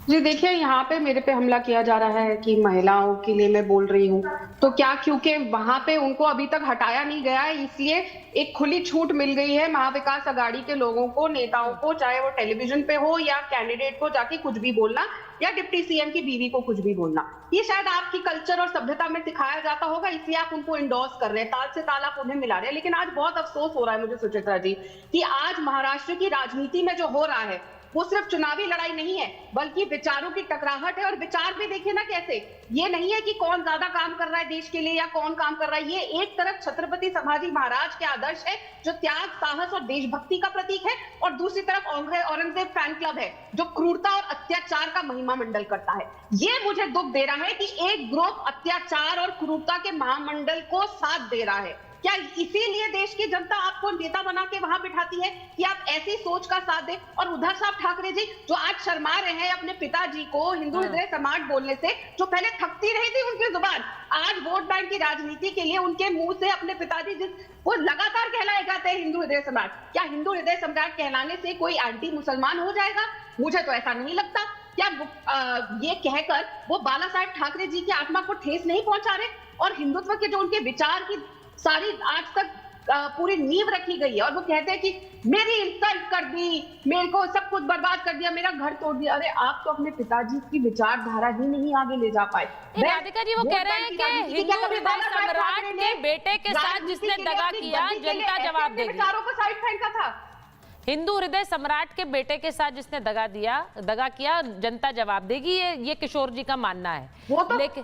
जी देखिए, यहाँ पे मेरे पे हमला किया जा रहा है कि महिलाओं के लिए मैं बोल रही हूँ, तो क्या क्योंकि वहां पे उनको अभी तक हटाया नहीं गया है इसलिए एक खुली छूट मिल गई है महाविकास अघाड़ी के लोगों को, नेताओं को, चाहे वो टेलीविजन पे हो या कैंडिडेट को जाके कुछ भी बोलना या डिप्टी सीएम की बीवी को कुछ भी बोलना। ये शायद आपकी कल्चर और सभ्यता में सिखाया जाता होगा, इसलिए आप उनको इंडोर्स कर रहे हैं, ताल से ताल आप उन्हें मिला रहे हैं। लेकिन आज बहुत अफसोस हो रहा है मुझे सुचित्रा जी कि आज महाराष्ट्र की राजनीति में जो हो रहा है वो सिर्फ चुनावी लड़ाई नहीं है, बल्कि विचारों की टकराहट है। और विचार भी देखिए ना कैसे, ये नहीं है कि कौन ज्यादा काम कर रहा है देश के लिए या कौन काम कर रहा है। ये एक तरफ छत्रपति संभाजी महाराज के आदर्श है जो त्याग, साहस और देशभक्ति का प्रतीक है, और दूसरी तरफ औरंगजेब फैन क्लब है जो क्रूरता और अत्याचार का महिमा मंडल करता है। ये मुझे दुख दे रहा है कि एक ग्रुप अत्याचार और क्रूरता के महामंडल को साथ दे रहा है। क्या इसीलिए देश की जनता आपको नेता बना के वहां बिठाती है कि आप ऐसी सोच का साथ दें? और उद्धव साहब ठाकरे जी जो आज शर्मा रहे हैं अपने पिताजी को हिंदू हृदय समाज बोलने से, जो पहले थकती रही थी उनकी जुबान, आज वोट बैंक की राजनीति के लिए उनके मुंह से अपने पिताजी वो लगातार कहलाए जाते हैं हिंदू हृदय सम्राट। क्या हिंदू हृदय सम्राट कहलाने से कोई एंटी मुसलमान हो जाएगा? मुझे तो ऐसा नहीं लगता। क्या ये कहकर वो बाला साहेब ठाकरे जी की आत्मा को ठेस नहीं पहुंचा रहे? और हिंदुत्व के जो उनके विचार की सारी आज तक पूरी नींव रखी गई है, और वो कहते हैं कि मेरी इंसल्ट कर दी, मेरे को सब कुछ बर्बाद कर दिया, मेरा घर तोड़ दिया। अरे आप तो अपने पिताजी की विचारधारा ही नहीं आगे ले जा पाए। राधिका जी वो कह रहे हैं कि हिंदू हृदय सम्राट के बेटे के साथ जिसने दगा किया जनता जवाब देगी। विचारों को साइड फेंका था। हिंदू हृदय सम्राट के बेटे के साथ जिसने दगा किया जनता जवाब देगी, ये किशोर जी का मानना है। वो तो लेकिन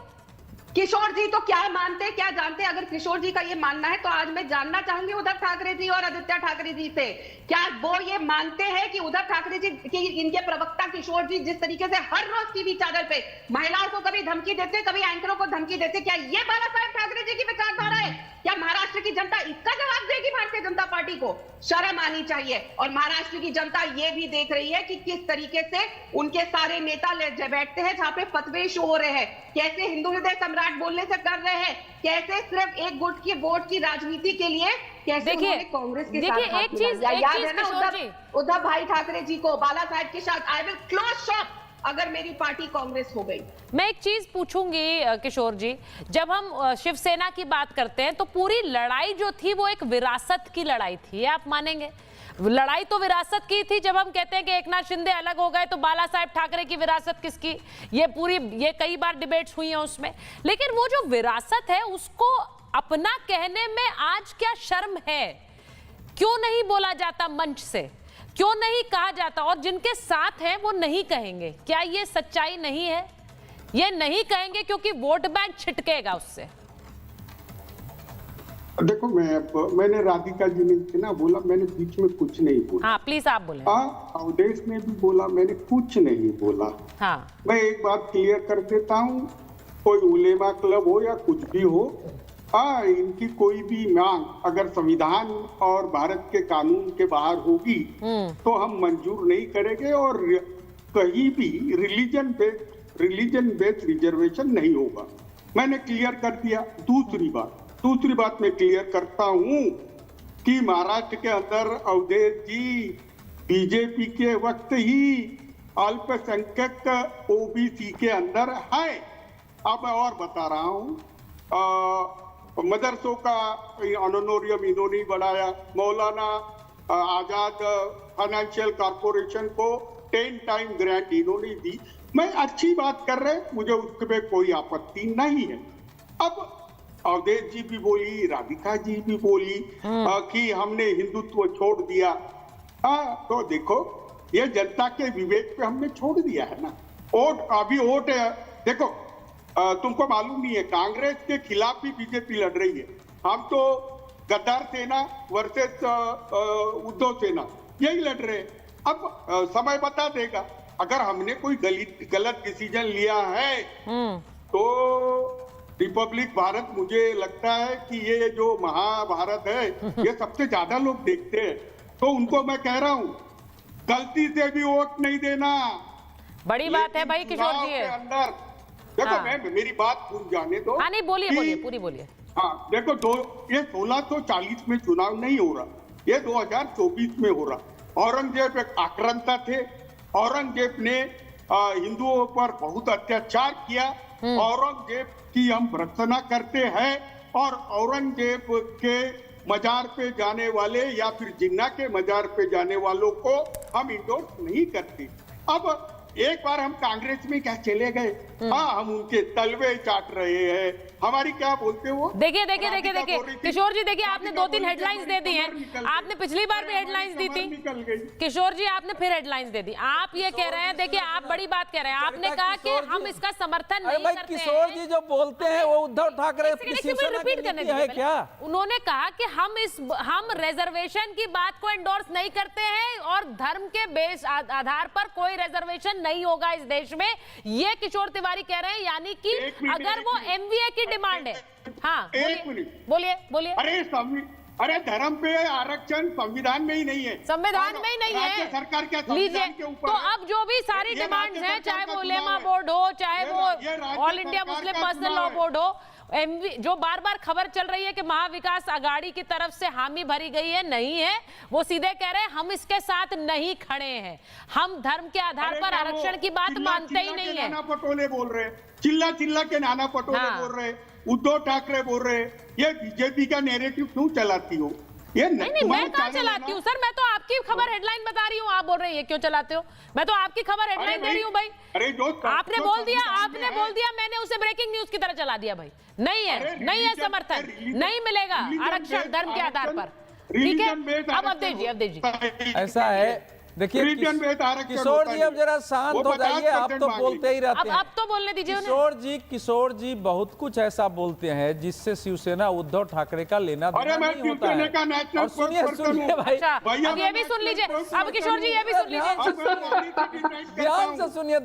किशोर जी तो क्या मानते क्या जानते? अगर किशोर जी का ये मानना है तो आज मैं जानना चाहूंगी उद्धव ठाकरे जी और आदित्य ठाकरे जी से, क्या वो ये मानते हैं कि उद्धव ठाकरे जी की इनके प्रवक्ता किशोर जी जिस तरीके से हर रोज टीवी चैनल पे महिलाओं को कभी धमकी देते, कभी एंकरों को धमकी देते, क्या ये बाला साहेब ठाकरे जी की विचारधारा है? क्या महाराष्ट्र की जनता इसका जवाब देगी भारतीय जनता पार्टी को? शर्म आनी चाहिए। और महाराष्ट्र की जनता ये भी देख रही है कि किस तरीके से उनके सारे नेता बैठते हैं जहां पे फतवे शो हो रहे हैं, कैसे हिंदू हृदय सम्राट बोलने से कर रहे हैं, कैसे सिर्फ एक गुट की वोट की राजनीति के लिए कैसे उन्होंने कांग्रेस के साथ एक चीज याद है ना उद्धव भाई ठाकरे जी को बाला साहेब के साथ, आई विल क्लोज शॉप अगर मेरी पार्टी कांग्रेस हो गई। मैं एक चीज पूछूंगी किशोर जी, जब हम शिवसेना की बात करते हैं तो पूरी लड़ाई जो थी वो एक विरासत की लड़ाई थी, आप मानेंगे? लड़ाई तो विरासत की थी। जब हम कहते हैं कि एकनाथ शिंदे अलग हो गए तो बाला साहेब ठाकरे की विरासत किसकी, ये कई बार डिबेट्स हुई हैं उसमें। लेकिन वो जो विरासत है उसको अपना कहने में आज क्या शर्म है? क्यों नहीं बोला जाता मंच से? क्यों नहीं कहा जाता? और जिनके साथ हैं वो नहीं कहेंगे, क्या ये सच्चाई नहीं है? ये नहीं कहेंगे क्योंकि वोट बैंक छिटकेगा उससे। देखो मैंने राधिका जी ने ना बोला, मैंने बीच में कुछ नहीं बोला। हाँ प्लीज आप बोले। अवधेश ने भी बोला, मैंने कुछ नहीं बोला। हाँ मैं एक बात क्लियर कर देता हूँ, कोई उलेमा क्लब हो या कुछ भी हो, इनकी कोई भी मांग अगर संविधान और भारत के कानून के बाहर होगी तो हम मंजूर नहीं करेंगे, और कहीं भी रिलीजन बेस्ड रिजर्वेशन नहीं होगा। मैंने क्लियर कर दिया। दूसरी बात मैं क्लियर करता हूं कि महाराष्ट्र के अंदर अवधेश जी बीजेपी के वक्त ही अल्पसंख्यक ओबीसी के अंदर है। अब मैं और बता रहा हूं, मदरसों का ऑनोरियम इन्होंने बढ़ाया, मौलाना आजाद फाइनेंशियल कॉर्पोरेशन को 10 टाइम ग्रांट इन्होंने दी। मैं अच्छी बात कर रहे, मुझे उसमें कोई आपत्ति नहीं है। अब अवधेश जी भी बोली, राधिका जी भी बोली कि हमने हिंदुत्व छोड़ दिया। तो देखो ये जनता के विवेक पे हमने छोड़ दिया है ना। वोट है, देखो तुमको मालूम नहीं है, कांग्रेस के खिलाफ भी बीजेपी लड़ रही है। हम तो गद्दार सेना वर्सेस उद्धव सेना यही लड़ रहे हैं। अब समय बता देगा, अगर हमने कोई गलत डिसीजन लिया है तो रिपब्लिक भारत, मुझे लगता है कि ये जो महाभारत है ये सबसे ज्यादा लोग देखते हैं, तो उनको मैं कह रहा हूँ गलती से भी वोट नहीं देना। बड़ी बात है भाई किशोर जी है। अंदर देखो मैं मेरी बात पूरी जाने दो। हाँ नहीं बोलिए पूरी बोलिए। हाँ देखो ये 1640 में चुनाव नहीं हो रहा, ये 2024 में हो रहा। औरंगजेब एक आक्रांता थे, औरंगजेब ने हिंदुओं पर बहुत अत्याचार किया। औरंगजेब की हम भर्त्सना करते हैं, और औरंगजेब के मजार पे जाने वाले या फिर जिन्ना के मजार पे जाने वालों को हम इंडोर्स नहीं करते। अब एक बार हम कांग्रेस में क्या चले गए, हम उनके तलवे चाट रहे हैं, हमारी क्या बोलते हो। देखिए किशोर जी, देखिए आपने 2-3 हेडलाइंस दे दी हैं। आपने पिछली बार भी हेडलाइंस दी थी किशोर जी, आपने फिर हेडलाइंस दे दी। आप ये कह रहे हैं, देखिए आप बड़ी बात कह रहे हैं, आपने कहा कि हम इसका समर्थन नहीं करते हैं। किशोर जी जो बोलते हैं वो उद्धव ठाकरे रिपीट करने दीजिए क्या? उन्होंने कहा कि हम रिजर्वेशन की बात को एंडोर्स नहीं करते हैं और धर्म के बेस आधार पर कोई रिजर्वेशन नहीं होगा इस देश में। ये किशोर तिवारी तिवारी कह रहे हैं, यानी कि अगर वो एमवीए की डिमांड है। हाँ एक मिनट, बोलिए। अरे धर्म पे आरक्षण संविधान में ही नहीं है, संविधान में ही नहीं है, सरकार के लीजिए। संविधान के ऊपर तो अब जो भी सारी डिमांड्स हैं, चाहे वो उलेमा बोर्ड हो, चाहे वो all India Muslim personal law board हो, जो बार बार खबर चल रही है कि महाविकास आघाड़ी की तरफ से हामी भरी गई है, नहीं है। वो सीधे कह रहे हैं हम इसके साथ नहीं खड़े हैं, हम धर्म के आधार पर आरक्षण की बात मानते ही नहीं है। नाना पटोले बोल रहे, चिल्ला के नाना पटोले बोल रहे, उद्धव ठाकरे बोल रहे, ये बीजेपी का नैरेटिव क्यों चलाती हो? ये नहीं, मैं कहाँ चलाती हूँ सर, मैं तो आपकी खबर हेडलाइन बता रही हूँ। आप बोल रहे हैं ये क्यों चलाते हो? मैं तो आपकी खबर हेडलाइन दे रही हूँ भाई। आपने बोल दिया, मैंने उसे ब्रेकिंग न्यूज की तरह चला दिया भाई। नहीं है समर्थन, नहीं मिलेगा आरक्षण धर्म के आधार पर, ठीक है। अब अवधेश जी ऐसा है, देखिए किशोर जी अब जरा शांत हो जाइए, आप तो बोलते ही रहते हैं। अब तो बोलने दीजिए किशोर जी बहुत कुछ ऐसा बोलते हैं जिससे शिवसेना उद्धव ठाकरे का लेना देना नहीं होता है। और सुनिए भाई, अब ये भी सुन लीजिए, अब किशोर जी ये भी सुन लीजिए, ध्यान से सुनिए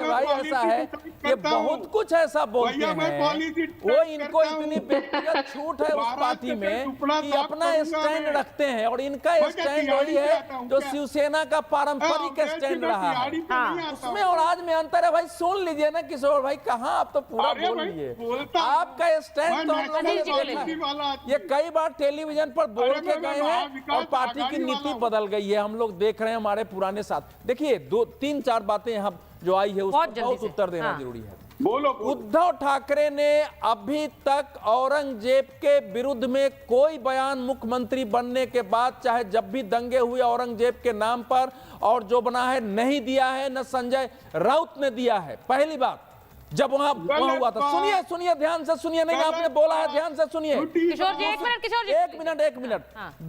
भाई। ऐसा है कि बहुत कुछ ऐसा बोलते हैं, वो इनको इतनी व्यक्तिगत छूट है उस पार्टी में कि अपना स्टैंड रखते हैं, और इनका स्टैंड वही है जो शिवसेना का पारंपरिक स्टैंड रहा है। उसमें और आज में अंतर है भाई। सुन लीजिए ना किशोर भाई, कहाँ आप तो पूरा बोल लीजिए। आपका स्टैंड तो हम लोगों ने देखा है, ये कई बार टेलीविजन पर बोल के गए हैं और पार्टी की नीति बदल गई है, हम लोग देख रहे हैं हमारे पुराने साथ। देखिए 2-3-4 बातें यहाँ जो आई है उसको बहुत उत्तर देना जरूरी है। उद्धव ठाकरे ने अभी तक औरंगजेब के विरुद्ध में कोई बयान मुख्यमंत्री बनने के बाद, चाहे जब भी दंगे हुए औरंगजेब के नाम पर और जो बना है, नहीं दिया है। न संजय राउत ने दिया है। पहली बात जब वहां हुआ था, सुनिए ध्यान से सुनिए, नहीं आपने बोला है, ध्यान से सुनिए किशोर जी, एक मिनट।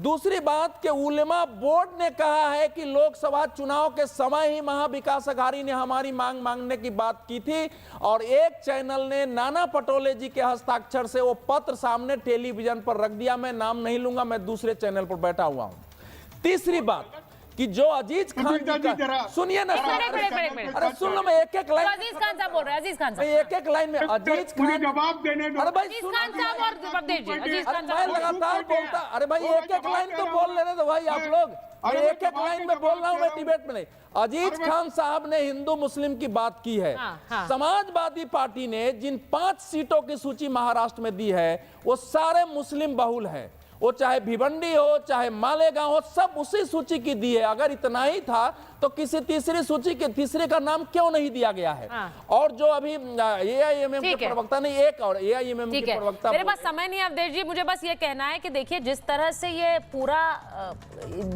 दूसरी बात कि उलेमा बोर्ड ने कहा है कि लोकसभा चुनाव के समय ही महाविकास आघाड़ी ने हमारी मांग मांगने की बात की थी, और एक चैनल ने नाना पटोले जी के हस्ताक्षर से वो पत्र सामने टेलीविजन पर रख दिया। मैं नाम नहीं लूंगा, मैं दूसरे चैनल पर बैठा हुआ हूं। तीसरी बात कि जो अजीज खान सुनिए ना, अरे सुन लो, मैं एक लाइन, अजीज खान साहब बोल रहे हैं, अजीज खान साहब एक लाइन में अजीज खान जवाब देने दो। अरे भाई अजीज खान साहब और अवधेश जी, अजीज खान मैं लगातार बोलता, अरे भाई एक लाइन तो बोल लेने दो भाई आप लोग। मैं एक लाइन में बोल रहा हूँ, मैं डिबेट में नहीं। अजीज खान साहब ने हिंदू मुस्लिम की बात की है। समाजवादी पार्टी ने जिन 5 सीटों की सूची महाराष्ट्र में दी है वो सारे मुस्लिम बहुल है, वो चाहे भिवंडी हो चाहे मालेगांव हो, सब उसी सूची की दी है। अगर इतना ही था तो किसी तीसरी सूची के तीसरे का नाम क्यों नहीं दिया गया है? और जो अभी एआईएमएम के प्रवक्ता नहीं, एक और एआईएमएम के प्रवक्ता, मेरे पास समय नहीं है अवधेश जी, मुझे बस ये कहना है कि देखिए जिस तरह से ये पूरा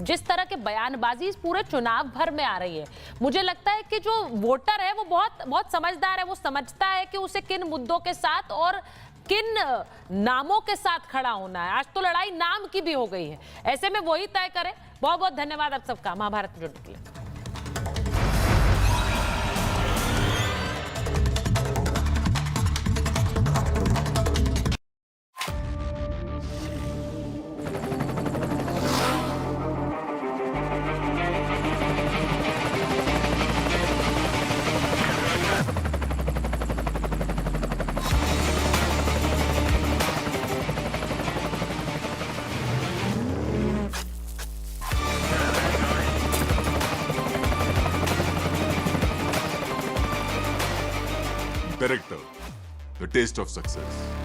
जिस तरह के बयानबाजी इस पूरे चुनाव भर में आ रही है, मुझे लगता है कि जो वोटर है वो बहुत समझदार है। वो समझता है कि उसे किन मुद्दों के साथ और किन नामों के साथ खड़ा होना है। आज तो लड़ाई नाम की भी हो गई है, ऐसे में वही तय करें। बहुत बहुत धन्यवाद आप सबका महाभारत में जुड़ने के लिए। Director, The Taste of Success.